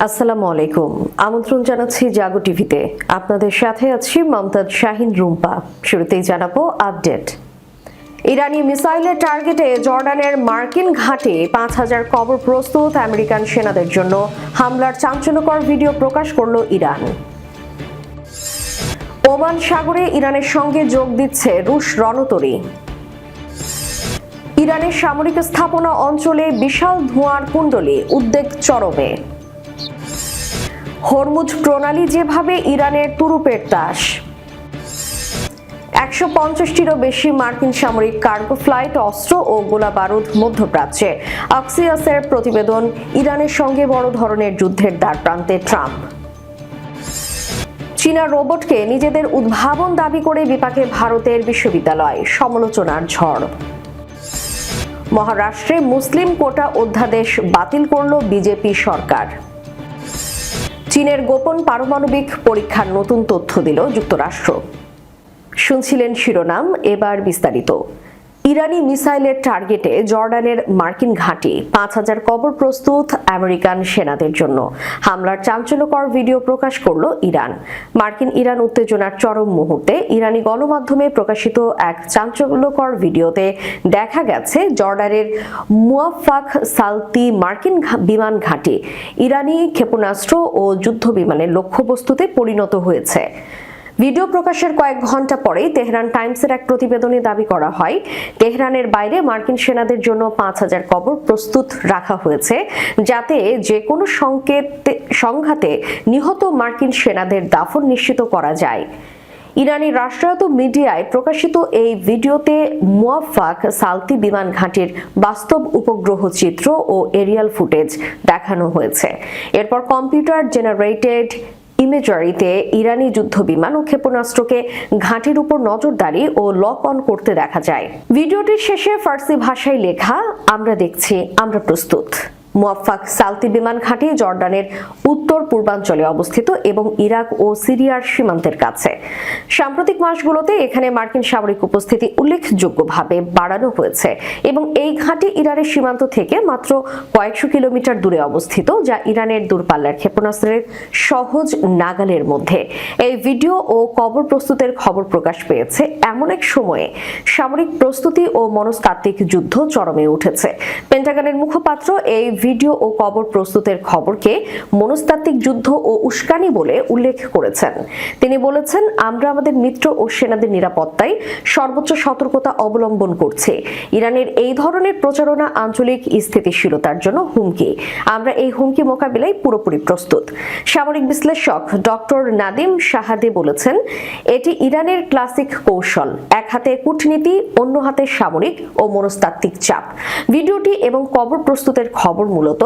আসসালামু আলাইকুম। আমন্ত্রণ জানাচ্ছি জাগো টিভিতে। আপনাদের সাথে আছি মমতাজ শাহিন রুম্পা। শুরুতেই জানাবো আপডেট। ইরানি মিসাইলের টার্গেটে জর্ডানের মার্কিন ঘাটে ৫,০০০ কবর প্রস্তুত। আমেরিকান সেনাদের জন্য হামলার চাঞ্চল্যকর ভিডিও প্রকাশ করল ইরান। ওমান সাগরে ইরানের সঙ্গে যোগ দিচ্ছে রুশ রণতরী। ইরানের সামরিক স্থাপনা অঞ্চলে বিশাল ধোঁয়ার কুণ্ডলী, উদ্বেগ চরমে। হরমুজ প্রণালী যেভাবে ইরানের তুরুপের তাস। ১৫০টিরও বেশি মার্কিন সামরিক কার্গো ফ্লাইট, অস্ত্র ও গোলাবারুদ মধ্যপ্রাচ্যে। অক্সিয়াসের প্রতিবেদন, ইরানের সঙ্গে বড় ধরনের যুদ্ধের দ্বারপ্রান্তে ট্রাম্প। চীনা রোবটকে নিজেদের উদ্ভাবন দাবি করে বিপাকে ভারতের বিশ্ববিদ্যালয়, সমালোচনার ঝড়। মহারাষ্ট্রে মুসলিম কোটা অধ্যাদেশ বাতিল করল বিজেপি সরকার। চীনের গোপন পারমাণবিক পরীক্ষার নতুন তথ্য দিল যুক্তরাষ্ট্র। শুনছিলেন শিরোনাম, এবার বিস্তারিত। ইরানি মিসাইলের টার্গেটে জর্ডানের মার্কিন ঘাঁটি, ৫,০০০ কবর প্রস্তুত আমেরিকান সেনাদের জন্য। হামলার চাঞ্চল্যকর ভিডিও প্রকাশ করল ইরান। মার্কিন ইরান উত্তেজনার চরম মুহূর্তে ইরানি গণমাধ্যমে প্রকাশিত এক চাঞ্চল্যকর ভিডিওতে দেখা গেছে জর্ডানের মুয়াফফাক সালতি মার্কিন বিমান ঘাঁটি ইরানি ক্ষেপণাস্ত্র ও যুদ্ধ বিমানের লক্ষ্যবস্তুতে পরিণত হয়েছে। ভিডিও প্রকাশের কয়েক ঘন্টা পরেই তেহরান টাইমসের এক প্রতিবেদনে দাবি করা হয়, তেহরানের বাইরে মার্কিন সেনাদের জন্য ৫,০০০ কবর প্রস্তুত রাখা হয়েছে, যাতে যে কোনো সংঘাতে নিহত মার্কিন সেনাদের দাফন নিশ্চিত করা যায়। ইরানি রাষ্ট্রায়ত্ত মিডিয়ায় প্রকাশিত এই ভিডিওতে মুয়াফফাক সালতি বিমান ঘাঁটির বাস্তব উপগ্রহ চিত্র ও এরিয়াল ফুটেজ দেখানো হয়েছে। এরপর কম্পিউটার জেনারেটেড ইমেজারিতে ইরানি যুদ্ধ বিমান ও ক্ষেপণাস্ত্রকে ঘাঁটির উপর নজরদারি ও লক অন করতে দেখা যায়। ভিডিওটির শেষে ফার্সি ভাষায় লেখা, আমরা দেখছি, আমরা প্রস্তুত। মুয়াফফাক সালতি বিমান ঘাঁটি জর্ডানের উত্তর পূর্বাঞ্চলে অবস্থিত এবং ইরাক ও সিরিয়ার সীমান্তের কাছে। সাম্প্রতিক মাসগুলোতে এখানে মার্কিন সামরিক উপস্থিতি উল্লেখযোগ্যভাবে বাড়ানো হয়েছে এবং এই ঘাঁটি ইরানের সীমান্ত থেকে মাত্র কয়েকশো কিলোমিটার দূরে অবস্থিত, যা ইরানের দূরপাল্লার ক্ষেপণাস্ত্রের সহজ নাগালের মধ্যে। এই ভিডিও ও কবর প্রস্তুতের খবর প্রকাশ পেয়েছে এমন এক সময়ে সামরিক প্রস্তুতি ও মনস্তাত্ত্বিক যুদ্ধ চরমে উঠেছে। পেন্টাগনের মুখপাত্র এই ভিডিও ও কবর প্রস্তুতের খবরকে মনস্তাত্ত্বিক যুদ্ধ ও উস্কানি বলে উল্লেখ করেছেন। তিনি বলেছেন, আমরা আমাদের মিত্র ও সেনাদের নিরাপত্তায় সর্বোচ্চ সতর্কতা অবলম্বন করছি। ইরানের এই ধরনের প্রচারণা আঞ্চলিক স্থিতিশীলতার জন্য হুমকি। আমরা এই হুমকি মোকাবিলায় পুরোপুরি প্রস্তুত। সামরিক বিশ্লেষক ডক্টর নাদিম শাহাদে বলেছেন, এটি ইরানের ক্লাসিক কৌশল, এক হাতে কূটনীতি, অন্য হাতে সামরিক ও মনস্তাত্ত্বিক চাপ। ভিডিওটি এবং কবর প্রস্তুতের খবর মূলত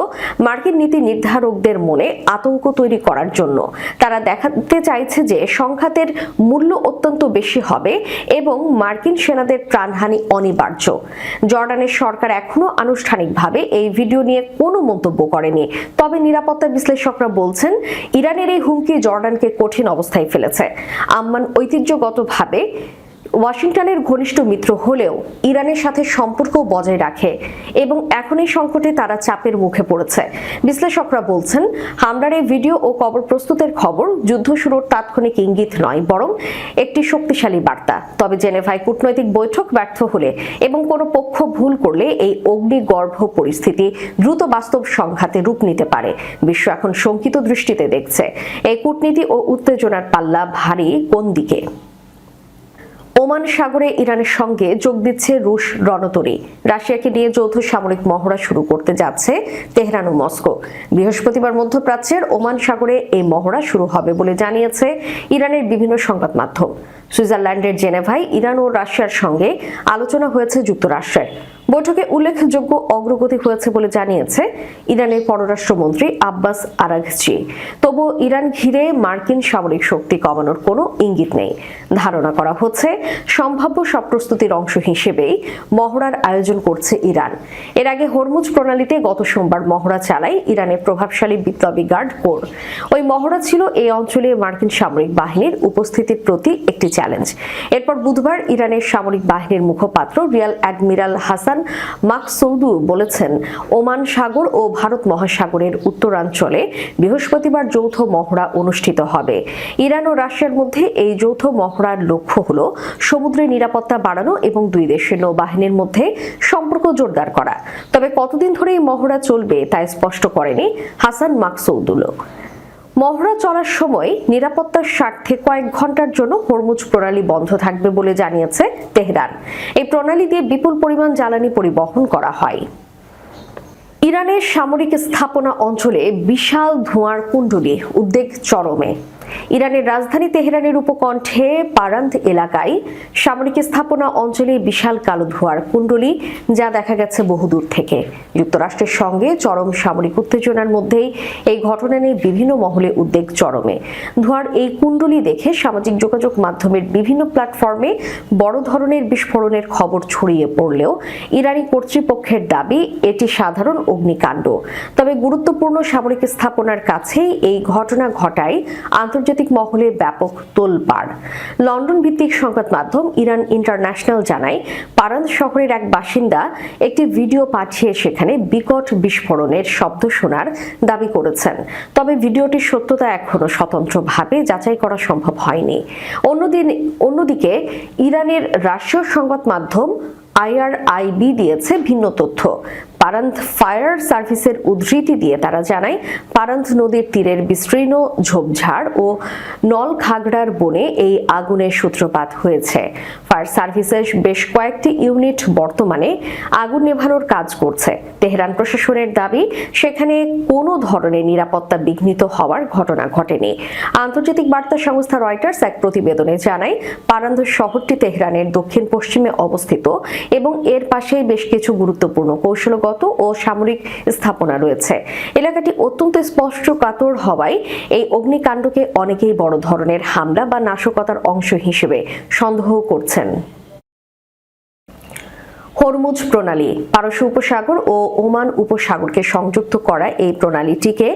মার্কিন নীতি নির্ধারকদের মনে আতঙ্ক তৈরি করার জন্য। তারা দেখাতে চাইছে যে সংঘাতের মূল্য অত্যন্ত বেশি হবে এবং মার্কিন সেনাদের প্রাণহানি অনিবার্য। জর্ডানের সরকার এখনো আনুষ্ঠানিকভাবে এই ভিডিও নিয়ে কোনো মন্তব্য করেনি, তবে নিরাপত্তা বিশ্লেষকরা বলছেন ইরানের এই হুমকি জর্ডানকে কঠিন অবস্থায় ফেলেছে। আম্মান ঐতিহ্যগতভাবে ওয়াশিংটনের ঘনিষ্ঠ মিত্র হলেও ইরানের সাথে সম্পর্ক বজায় রাখে এবং এখন এই সংকটে তারা চাপের মুখে পড়েছে। বিশ্লেষকরা বলছেন, হামলার এই ভিডিও ও কবর প্রস্তুতের খবর যুদ্ধ শুরুর তাৎক্ষণিক ইঙ্গিত নয়, বরং একটি শক্তিশালী বার্তা। তবে জেনেভায় কূটনৈতিক বৈঠক ব্যর্থ হলে এবং কোনো পক্ষ ভুল করলে এই অগ্নিগর্ভ পরিস্থিতি দ্রুত বাস্তব সংঘাতে রূপ নিতে পারে। বিশ্ব এখন শঙ্কিত দৃষ্টিতে দেখছে এই কূটনীতি ও উত্তেজনার পাল্লা ভারী কোন দিকে। ওমান সাগরে ইরানের সঙ্গে যোগ দিচ্ছে রুশ রণতরী। রাশিয়াকে নিয়ে যৌথ সামরিক মহড়া শুরু করতে যাচ্ছে তেহরান ও মস্কো। বৃহস্পতিবার মধ্যপ্রাচ্যের ওমান সাগরে এই মহড়া শুরু হবে বলে জানিয়েছে ইরানের বিভিন্ন সংবাদ মাধ্যম। সুইজারল্যান্ডের জেনেভায় ইরান ও রাশিয়ার সঙ্গে আলোচনা হয়েছে যুক্তরাষ্ট্রের। বৈঠকে উল্লেখযোগ্য অগ্রগতি হয়েছে বলে জানিয়েছে ইরানের পররাষ্ট্রমন্ত্রী আব্বাস আরাঘচি। তবু ইরান ঘিরে মার্কিন সামরিক শক্তি কমানোর কোনো ইঙ্গিত নেই। ধারণা করা হচ্ছে সম্ভাব্য সব প্রস্তুতির অংশ হিসেবেই মহড়ার আয়োজন করছে ইরান। এর আগে হরমুজ প্রণালীতে গত সোমবার মহড়া চালায় ইরানের প্রভাবশালী বিপ্লবী গার্ড কোর। ওই মহড়া ছিল এই অঞ্চলে মার্কিন সামরিক বাহিনীর উপস্থিতির প্রতি একটি চ্যালেঞ্জ। এরপর বুধবার ইরানের সামরিক বাহিনীর মুখপাত্র রিয়ার অ্যাডমিরাল হাসান মাকসুদু বলেছেন, ওমান সাগর ও ভারত মহাসাগরের উত্তরাঞ্চলে বৃহস্পতিবার যৌথ মহড়া অনুষ্ঠিত হবে। ইরান ও রাশিয়ার মধ্যে এই যৌথ মহড়ার লক্ষ্য হল সমুদ্রে নিরাপত্তা বাড়ানো এবং দুই দেশের নৌবাহিনীর মধ্যে সম্পর্ক জোরদার করা। তবে কতদিন ধরে এই মহড়া চলবে তা স্পষ্ট করেনি হাসান মাকসুদুল। মহড়া চলার সময় নিরাপত্তার স্বার্থে কয়েক ঘন্টার জন্য হরমুজ প্রণালী বন্ধ থাকবে বলে জানিয়েছে তেহরান। এই প্রণালী দিয়ে বিপুল পরিমাণ জ্বালানি পরিবহন করা হয়। ইরানের সামরিক স্থাপনা অঞ্চলে বিশাল ধোঁয়ার কুণ্ডলী, উদ্বেগ চরমে। ইরানের রাজধানী তেহরানের উপকণ্ঠে পারান্ত এলাকায় সামরিক স্থাপনা অঞ্চলে বিশাল কালো ধোঁয়ার কুণ্ডলী, যা দেখা গেছে বহুদূর থেকে। যুক্তরাষ্ট্রের সঙ্গে চরম সামরিক উত্তেজনার মধ্যেই এই ঘটনা নিয়ে বিভিন্ন মহলে উদ্বেগ চরমে। ধোঁয়ার এই কুণ্ডলী দেখে সামাজিক যোগাযোগ মাধ্যমের বিভিন্ন প্ল্যাটফর্মে বড় ধরনের বিস্ফোরণের খবর ছড়িয়ে পড়লেও ইরানি কর্তৃপক্ষের দাবি এটি সাধারণ অগ্নিকাণ্ড। তবে গুরুত্বপূর্ণ সামরিক স্থাপনার কাছেই এই ঘটনা ঘটায় আন্তর্জাতিক মহলে ব্যাপক তোলপাড়। লন্ডন ভিত্তিক সংবাদ মাধ্যম ইরান ইন্টারন্যাশনাল জানায়, পারান্ত শহরের এক বাসিন্দা একটি ভিডিও পাঠিয়ে সেখানে বিকট বিস্ফোরণের শব্দ শোনার দাবি করেছেন। তবে ভিডিওটির সত্যতা এখনো স্বতন্ত্রভাবে যাচাই করা সম্ভব হয়নি। অন্যদিকে ইরানের রাষ্ট্রীয় সংবাদ মাধ্যম IRIB দিয়েছে ভিন্ন তথ্য। পারান্ত ফায়ার সার্ভিসের উদ্ধৃতি দিয়ে তারা জানায়, পারান্ত নদীর তীরের বিস্তীর্ণ ঝোপঝাড় ও নলখাগড়ার বনে এই আগুনের সূত্রপাত হয়েছে। ফায়ার সার্ভিসের বেশ কয়েকটি ইউনিট বর্তমানে আগুন নেভানোর কাজ করছে। তেহরান প্রশাসনের দাবি, সেখানে কোনো ধরনের নিরাপত্তা বিঘ্নিত হওয়ার ঘটনা ঘটেনি। আন্তর্জাতিক বার্তা সংস্থা রয়টার্স এক প্রতিবেদনে জানায়, পারান্ত শহরটি তেহরানের দক্ষিণ পশ্চিমে অবস্থিত এবং এর পাশেই বেশ কিছু গুরুত্বপূর্ণ কৌশলগত ও সামরিক স্থাপনা রয়েছে। এলাকাটি অত্যন্ত স্পষ্টকাতর হওয়ায় এই অগ্নিকাণ্ডকে অনেকেই বড় ধরনের হামলা বা নাশকতার অংশ হিসেবে সন্দেহ করছেন। হরমুজ প্রণালী, পারস্য উপসাগর ও ওমান উপসাগরকে সংযুক্ত করা এই প্রণালীটিকে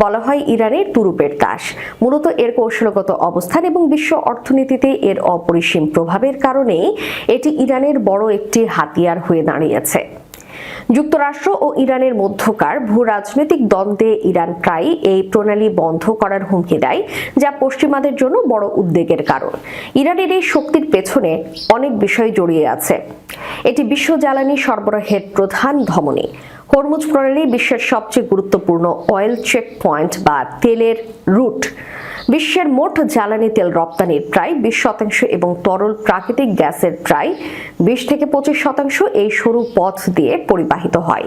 বলা হয় ইরানের তুরুপের তাস। মূলত এর কৌশলগত অবস্থান এবং বিশ্ব অর্থনীতিতে এর অপরিসীম প্রভাবের কারণেই এটি ইরানের বড় একটি হাতিয়ার হয়ে দাঁড়িয়েছে। যুক্তরাষ্ট্র ও ইরানের মধ্যকার ভূ রাজনৈতিক দ্বন্দ্বে ইরান প্রায় এই প্রণালী বন্ধ করার হুমকি দেয়, যা পশ্চিমাদের জন্য বড় উদ্বেগের কারণ। ইরানের এই শক্তির পেছনে অনেক বিষয় জড়িয়ে আছে। এটি বিশ্ব জ্বালানি সরবরাহের প্রধান ধমনী। হরমুজ প্রণালী বিশ্বের সবচেয়ে গুরুত্বপূর্ণ অয়েল চেক পয়েন্ট বা তেলের রুট। বিশ্বের মোট জ্বালানি তেল রপ্তানির প্রায় 20% এবং তরল প্রাকৃতিক গ্যাসের প্রায় 20 থেকে 25% এই সরু পথ দিয়ে পরিবাহিত হয়।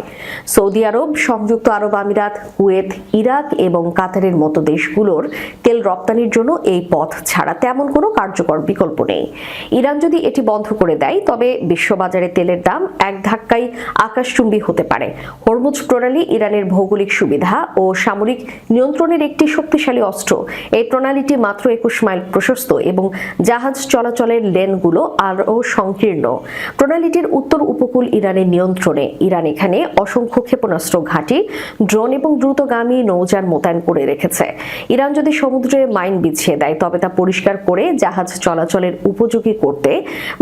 সৌদি আরব, সংযুক্ত আরব আমিরাত, কুয়েত, ইরাক এবং কাতারের মতো দেশগুলোর তেল রপ্তানির জন্য এই পথ ছাড়া তেমন কোনো কার্যকর বিকল্প নেই। ইরান যদি এটি বন্ধ করে দেয়, তবে বিশ্ববাজারে তেলের দাম এক ধাক্কায় আকাশচুম্বী হতে পারে। হরমুজ প্রণালী ইরানের ভৌগোলিক সুবিধা ও সামরিক নিয়ন্ত্রণের একটি শক্তিশালী অস্ত্র। এই প্রণালীটি মাত্র 21 মাইল প্রশস্ত এবং জাহাজ চলাচলের লেনগুলো আরও সংকীর্ণ। প্রণালীটির উত্তর উপকূল ইরানের নিয়ন্ত্রণে। ইরান এখানে অসংখ্য ক্ষেপণাস্ত্র ঘাঁটি, ড্রোন এবং দ্রুতগামী নৌযান মোতায়েন করে রেখেছে। ইরান যদি সমুদ্রে মাইন বিছিয়ে দেয়, তবে তা পরিষ্কার করে জাহাজ চলাচলের উপযোগী করতে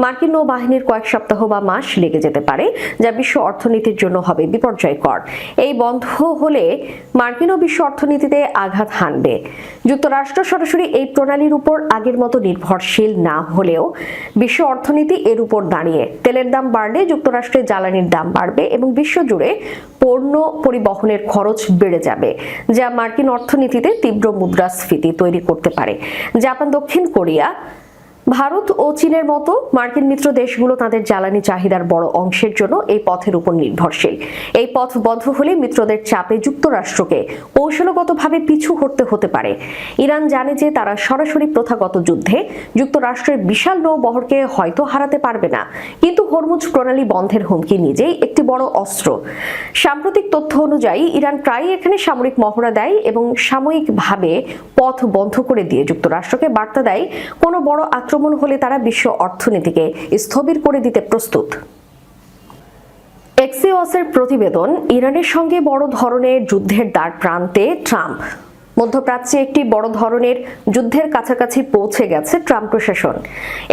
মার্কিন নৌবাহিনীর কয়েক সপ্তাহ বা মাস লেগে যেতে পারে, যা বিশ্ব অর্থনীতির জন্য হবে বিপর্যয়কর। এই বন্ধ হলে মার্কিন ও বিশ্ব অর্থনীতিতে আঘাত হানবে। যুক্তরাষ্ট্র সরাসরি এই প্রণালীর উপর আগের মতো নির্ভরশীল না হলেও বিশ্ব অর্থনীতি এর উপর দাঁড়িয়ে। তেলের দাম বাড়লে যুক্তরাষ্ট্রের জ্বালানির দাম বাড়বে এবং বিশ্বজুড়ে পণ্য পরিবহনের খরচ বেড়ে যাবে, যা মার্কিন অর্থনীতিতে তীব্র মুদ্রাস্ফীতি তৈরি করতে পারে। জাপান, দক্ষিণ কোরিয়া, ভারত ও চীনের মতো মার্কিন মিত্র দেশগুলো তাদের জ্বালানি চাহিদার বড় অংশের জন্য এই পথের উপর নির্ভরশীল। এই পথ বন্ধ হলে মিত্রদের চাপে যুক্তরাষ্ট্রকে কৌশলগতভাবে পিছু হটতে হতে পারে। ইরান জানে যে তারা সরাসরি প্রথাগত যুদ্ধে যুক্তরাষ্ট্রের বিশাল নৌবহরকে হয়তো হারাতে পারবে না, কিন্তু হরমুজ প্রণালী বন্ধের হুমকি নিজেই একটি বড় অস্ত্র। সাম্প্রতিক তথ্য অনুযায়ী ইরান প্রায়ই এখানে সামরিক মহড়া দেয় এবং সাময়িকভাবে পথ বন্ধ করে দিয়ে যুক্তরাষ্ট্রকে বার্তা দেয়, কোনো বড় আক্রমণ হলে তারা বিশ্ব অর্থনীতিকে স্থবির করে দিতে প্রস্তুত। এক্সিওসের প্রতিবেদন, ইরানের সঙ্গে বড় ধরনের যুদ্ধের দ্বার প্রান্তে ট্রাম্প। মধ্যপ্রাচ্যে একটি বড় ধরনের যুদ্ধের কাছাকাছি পৌঁছে গেছে ট্রাম্প প্রশাসন।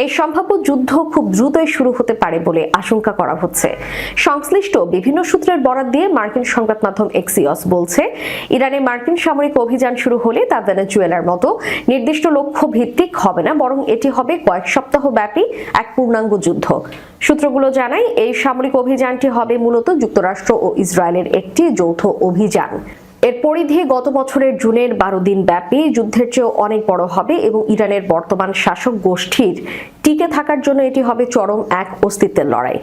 এই সম্ভাব্য যুদ্ধ খুব দ্রুতই শুরু হতে পারে বলে আশঙ্কা করা হচ্ছে। সংশ্লিষ্ট বিভিন্ন সূত্রের বরাত দিয়ে মার্কিন সংবাদ মাধ্যম এক্সিওস বলছে, ইরানে মার্কিন সামরিক অভিযান শুরু হলে তা ভেনেজুয়েলার মতো নির্দিষ্ট লক্ষ্য ভিত্তিক হবে না, বরং এটি হবে কয়েক সপ্তাহ ব্যাপী এক পূর্ণাঙ্গ যুদ্ধ। সূত্রগুলো জানায়, এই সামরিক অভিযানটি হবে মূলত যুক্তরাষ্ট্র ও ইসরায়েলের একটি যৌথ অভিযান। এর পরিধি গত বছরের জুনের 12 দিন ব্যাপী যুদ্ধের চেয়েও অনেক বড় হবে এবং ইরানের বর্তমান শাসক গোষ্ঠীর টিকে থাকার জন্য এটি হবে চরম এক অস্তিত্বের লড়াই।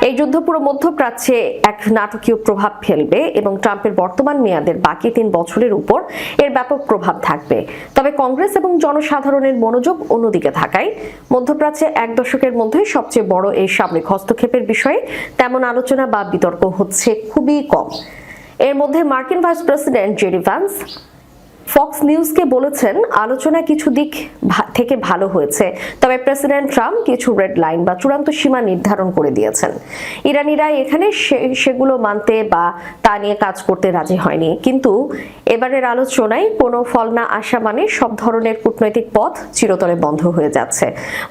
এই যুদ্ধ পুরো মধ্যপ্রাচ্যে এক নাটকীয় প্রভাব ফেলবে এবং ট্রাম্পের বর্তমান মেয়াদের বাকি 3 বছরের উপর এর ব্যাপক প্রভাব থাকবে। তবে কংগ্রেস এবং জনসাধারণের মনোযোগ অন্যদিকে থাকায় মধ্যপ্রাচ্যে এক দশকের মধ্যে সবচেয়ে বড় এই সামরিক হস্তক্ষেপের বিষয়ে তেমন আলোচনা বা বিতর্ক হচ্ছে খুবই কম। এর মধ্যে মার্কিন vice president JD Vance Fox নিউজকে বলেছেন, আলোচনা কিছু দিক থেকে ভালো হয়েছে, তবে প্রেসিডেন্ট ট্রাম্প কিছু রেড লাইন বা চূড়ান্ত সীমা নির্ধারণ করে দিয়েছেন। ইরানিরা এখানে সেগুলো মানতে বা তা নিয়ে কাজ করতে রাজি হয়নি। কিন্তু এবারের আলোচনায় কোনো ফল না আসা মানে সব ধরনের কূটনৈতিক পথ চিরতরে বন্ধ হয়ে যাচ্ছে।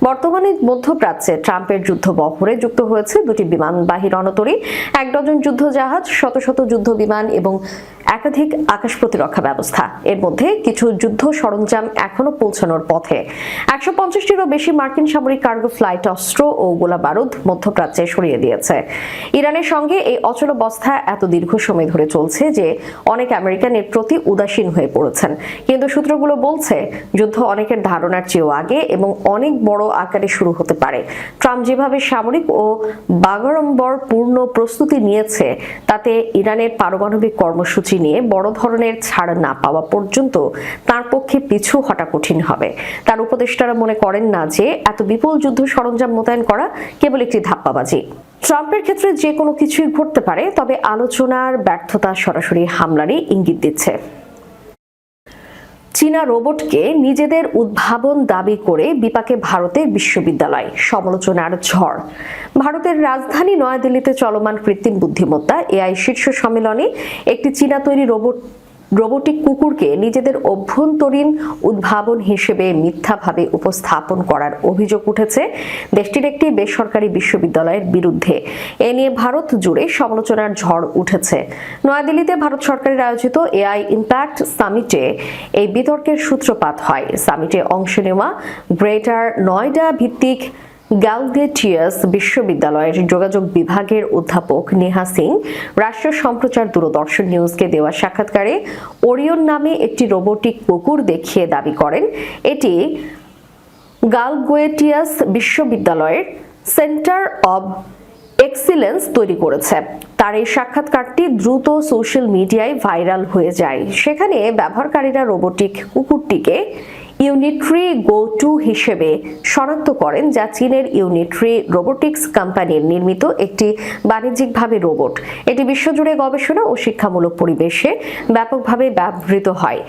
বর্তমানে মধ্যপ্রাচ্যে ট্রাম্পের যুদ্ধ বহরে যুক্ত হয়েছে 2টি বিমানবাহী রণতরী, 1 ডজন যুদ্ধ জাহাজ, শত শত যুদ্ধ বিমান এবং একাধিক আকাশ প্রতিরক্ষা ব্যবস্থা। এর মধ্যে কিছু যুদ্ধ সরঞ্জাম এখনো পৌঁছানোর পথে। 150টিরও বেশি মার্কিন সামরিক কার্গো ফ্লাইট অস্ত্র ও গোলা বারুদ মধ্যপ্রাচ্যে সরিয়ে দিয়েছে। ইরানের সঙ্গে এই অচলাবস্থা এত দীর্ঘ সময় ধরে চলছে যে অনেক আমেরিকান এর প্রতি উদাসীন হয়ে পড়েছেন। কিন্তু সূত্রগুলো বলছে, যুদ্ধ অনেকের ধারণার চেয়েও আগে এবং অনেক বড় আকারে শুরু হতে পারে। ট্রাম্প যেভাবে সামরিক ও বাগাড়ম্বর পূর্ণ প্রস্তুতি নিয়েছে, তাতে ইরানের পারমাণবিক কর্মসূচি নিয়ে বড় ধরনের ছাড় না পাওয়া পর্যন্ত তার পক্ষে পিছু হটা কঠিন হবে। তার উপদেষ্টারা মনে করেন না যে এত বিপুল যুদ্ধ সরঞ্জাম মোতায়েন করা কেবল একটি ধাপ্পাবাজি। ট্রাম্পের ক্ষেত্রে যে কোনো কিছুই ঘটতে পারে, তবে আলোচনার ব্যর্থতা সরাসরি হামলারই ইঙ্গিত দিচ্ছে। চীনা রোবটকে নিজেদের উদ্ভাবন দাবি করে বিপাকে ভারতের বিশ্ববিদ্যালয়, সমালোচনার ঝড়। ভারতের রাজধানী নয়াদিল্লিতে চলমান কৃত্রিম বুদ্ধিমত্তা এআই শীর্ষ সম্মেলনে একটি চীনা তৈরি রোবোটিক কুকুরকে নিজেদের অভ্যন্তরীণ উদ্ভাবন হিসেবে মিথ্যাভাবে উপস্থাপন করার অভিযোগ উঠেছে দেশটির একটি বেসরকারি বিশ্ববিদ্যালয়ের বিরুদ্ধে। এ নিয়ে ভারত জুড়ে সমালোচনার ঝড় উঠেছে। নয়াদিল্লিতে ভারত সরকারের আয়োজিত এআই ইম্প্যাক্ট সামিটে এই বিতর্কের সূত্রপাত হয়। সামিটে অংশ নেওয়া গ্রেটার নয়ডা ভিত্তিক গ্যালগেটিয়াস বিশ্ববিদ্যালয়ের যোগাযোগ বিভাগের অধ্যাপক নেহা সিং রাষ্ট্রীয় সম্প্রচার দূরদর্শন নিউজকে দেওয়া সাক্ষাৎকারে ওরিয়ন নামে একটি রোবোটিক কুকুর দেখিয়ে দাবি করেন এটি গ্যালগেটিয়াস বিশ্ববিদ্যালয়ের সেন্টার অব এক্সিলেন্স তৈরি করেছে। তার এই সাক্ষাৎকারটি দ্রুত সোশ্যাল মিডিয়ায় ভাইরাল হয়ে যায়। সেখানে ব্যবহারকারীরা রোবোটিক কুকুরটিকে ইউনিট্রি গো টু হিসেবে শনাক্ত করেন, যা চীনের ইউনিট্রি রোবোটিক্স কোম্পানির নির্মিত একটি বাণিজ্যিকভাবে রোবট। এটি বিশ্বজুড়ে গবেষণা ও শিক্ষামূলক পরিবেশে ব্যাপকভাবে ব্যবহৃত হয়।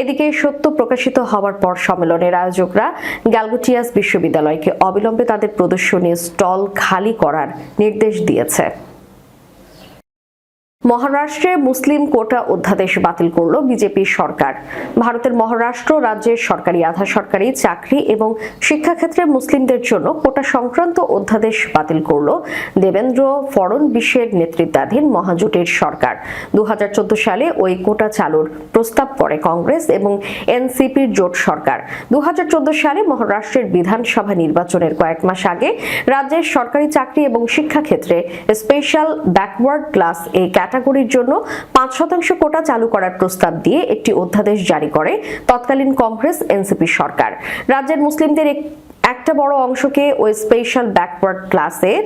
এদিকে সত্য প্রকাশিত হওয়ার পর সম্মেলনের আয়োজকরা গ্যালগেটিয়াস বিশ্ববিদ্যালয়কে অবিলম্বে তাদের প্রদর্শনী স্টল খালি করার নির্দেশ দিয়েছে। মহারাষ্ট্রে মুসলিম কোটা অধ্যাদেশ বাতিল করল বিজেপি সরকার। ভারতের মহারাষ্ট্র রাজ্যের সরকারি, আধা সরকারি চাকরি এবং শিক্ষাক্ষেত্রে মুসলিমদের জন্য কোটা সংক্রান্ত অধ্যাদেশ বাতিল করল দেবেন্দ্র ফড়নবিশের নেতৃত্বাধীন মহাজোটের সরকার। 2014 সালে ওই কোটা চালুর প্রস্তাব করে কংগ্রেস এবং এনসিপির জোট সরকার। 2014 সালে মহারাষ্ট্রের বিধানসভা নির্বাচনের কয়েক মাস আগে রাজ্যের সরকারি চাকরি এবং শিক্ষাক্ষেত্রে স্পেশাল ব্যাকওয়ার্ড ক্লাস এই ক্যাটাগরির জন্য 5% কোটা চালু করার প্রস্তাব দিয়ে একটি অধ্যাদেশ জারি করে তৎকালীন কংগ্রেস এনসিপি সরকার। রাজ্যের মুসলিমদের একটা বড় অংশকে ওই স্পেশাল ব্যাকওয়ার্ড ক্লাসের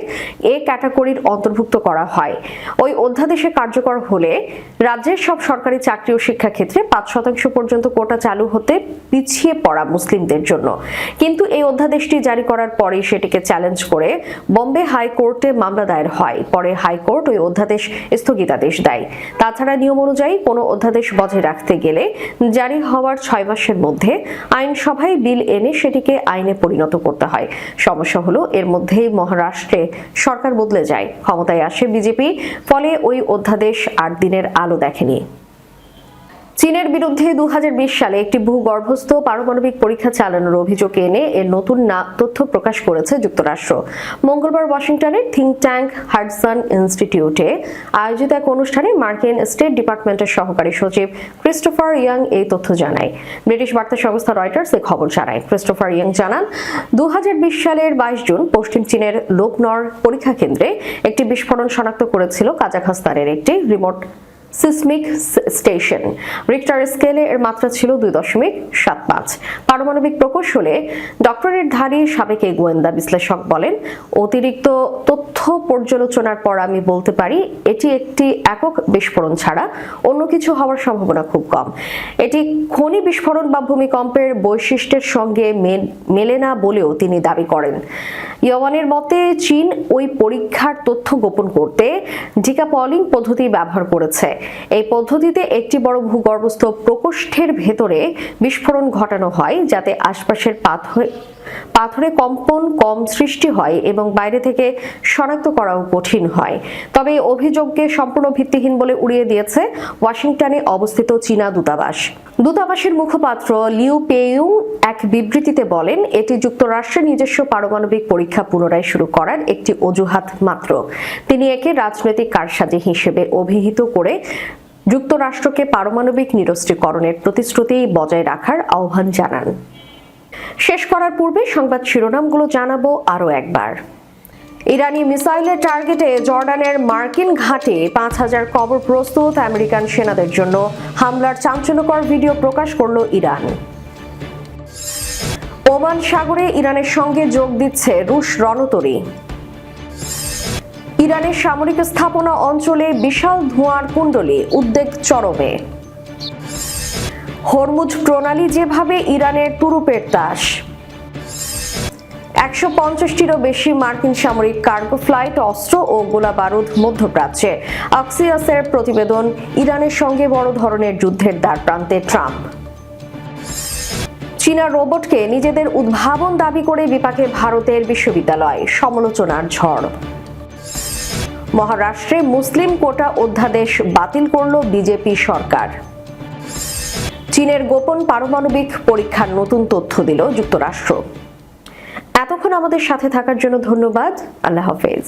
এ ক্যাটাগরির অন্তর্ভুক্ত করা হয়। ওই অধ্যাদেশে কার্যকর হলে রাজ্যের সব সরকারি চাকরি ও শিক্ষাক্ষেত্রে 5% পর্যন্ত কোটা চালু হতে পিছিয়ে পড়া মুসলিমদের জন্য। কিন্তু এই অধ্যাদেশটি জারি করার পরে সেটিকে চ্যালেঞ্জ করে বম্বে হাইকোর্টে মামলা দায়ের হয়। পরে হাইকোর্ট ওই অধ্যাদেশ স্থগিতাদেশ দেয়। তাছাড়া নিয়ম অনুযায়ী কোনো অধ্যাদেশ বজায় রাখতে গেলে জারি হওয়ার 6 মাসের মধ্যে আইনসভায় বিল এনে সেটিকে আইনে পরিণত করতে হয়। সমস্যা হলো এর মধ্যেই মহারাষ্ট্রে সরকার বদলে যায়, ক্ষমতায় আসে বিজেপি, ফলে ওই অধ্যাদেশ 8 দিনের আলো দেখেনি। চীনের বিরুদ্ধে 2020 সালে একটি ভূগর্ভস্থ পারমাণবিক পরীক্ষা চালানোর অভিযোগ এনে এর নতুন তথ্য প্রকাশ করেছে যুক্তরাষ্ট্র। মঙ্গলবার ওয়াশিংটনের থিঙ্ক ট্যাঙ্ক হাডসন ইনস্টিটিউটে আয়োজিত এক অনুষ্ঠানে মার্কিন স্টেট ডিপার্টমেন্টের সহকারী সচিব ক্রিস্টোফার ইয়াং এই তথ্য জানায়। ব্রিটিশ বার্তা সংস্থা রয়টার্স এই খবর জানায়। ক্রিস্টোফার ইয়াং জানান, 2020 সালের 22 জুন পশ্চিম চীনের লোকনর পরীক্ষা কেন্দ্রে একটি বিস্ফোরণ শনাক্ত করেছিল কাজাখস্তানের একটি রিমোট সিসমিক স্টেশন। রিক্টার স্কেলে এর মাত্রা ছিল 2.75। পারমাণবিক প্রকৌশলে ডক্টরেটধারী সাবেক এই গোয়েন্দা বিশ্লেষক বলেন, অতিরিক্ত তথ্য পর্যালোচনার পর আমি বলতে পারি এটি একটি একক বিস্ফোরণ ছাড়া অন্য কিছু হওয়ার সম্ভাবনা খুব কম। এটি খনি বিস্ফোরণ বা ভূমিকম্পের বৈশিষ্ট্যের সঙ্গে মেলে না বলেও তিনি দাবি করেন। ইয়াওয়ানের মতে, চীন ওই পরীক্ষার তথ্য গোপন করতে ডিকাপলিং পদ্ধতি ব্যবহার করেছে। এই পদ্ধতিতে একটি বড় ভূগর্ভস্থ প্রকোষ্ঠের ভেতরে বিস্ফোরণ ঘটানো হয় যাতে আশপাশের পাথরে কম্পন কম সৃষ্টি হয় এবং বাইরে থেকে শনাক্ত করাও কঠিন হয়। তবে এই অভিযোগকে সম্পূর্ণ ভিত্তিহীন বলে উড়িয়ে দিয়েছে ওয়াশিংটনে অবস্থিত চীনা দূতাবাস। দূতাবাসের মুখপাত্র লিউ পেইয়ুং এক বিবৃতিতে বলেন, এটি যুক্তরাষ্ট্রের নিজস্ব পারমাণবিক পরীক্ষা পুনরায় শুরু করার একটি অজুহাত মাত্র। তিনি একে রাজনৈতিক কারসাজি হিসেবে অভিহিত করে যুক্তরাষ্ট্রকে পারমাণবিক নিরস্ত্রীকরণের প্রতিশ্রুতি বজায় রাখার আহ্বান জানান। শেষ করার পূর্বে সংবাদ শিরোনামগুলো জানাবো আরও একবার। ইরানি মিসাইলের টার্গেটে জর্ডানের মার্কিন ঘাটে 5000 কবর প্রস্তুত। আমেরিকান সেনাদের জন্য হামলার চাঞ্চল্যকর ভিডিও প্রকাশ করল ইরান। ওমান সাগরে ইরানের সঙ্গে যোগ দিচ্ছে রুশ রণতরী। ইরানের সামরিক স্থাপনা অঞ্চলে বিশাল ধোঁয়ার কুণ্ডলী, উদ্বেগ চরমে। হরমুজ প্রণালী যেভাবে ইরানের তুরুপের তাস। 150টিরও বেশি মার্কিন সামরিক কার্গো ফ্লাইট, অস্ত্র ও গোলাবারুদ মধ্যপ্রাচ্যে। অক্সিয়াসের প্রতিবেদন, ইরানের সঙ্গে বড় ধরনের যুদ্ধের দ্বারপ্রান্তে ট্রাম্প। চীনা রোবটকে নিজেদের উদ্ভাবন দাবি করে বিপাকে ভারতের বিশ্ববিদ্যালয়, সমালোচনার ঝড়। মহারাষ্ট্রে মুসলিম কোটা অধ্যাদেশ বাতিল করল বিজেপি সরকার। চীনের গোপন পারমাণবিক পরীক্ষার নতুন তথ্য দিল যুক্তরাষ্ট্র। এতক্ষণ আমাদের সাথে থাকার জন্য ধন্যবাদ। আল্লাহ হাফেজ।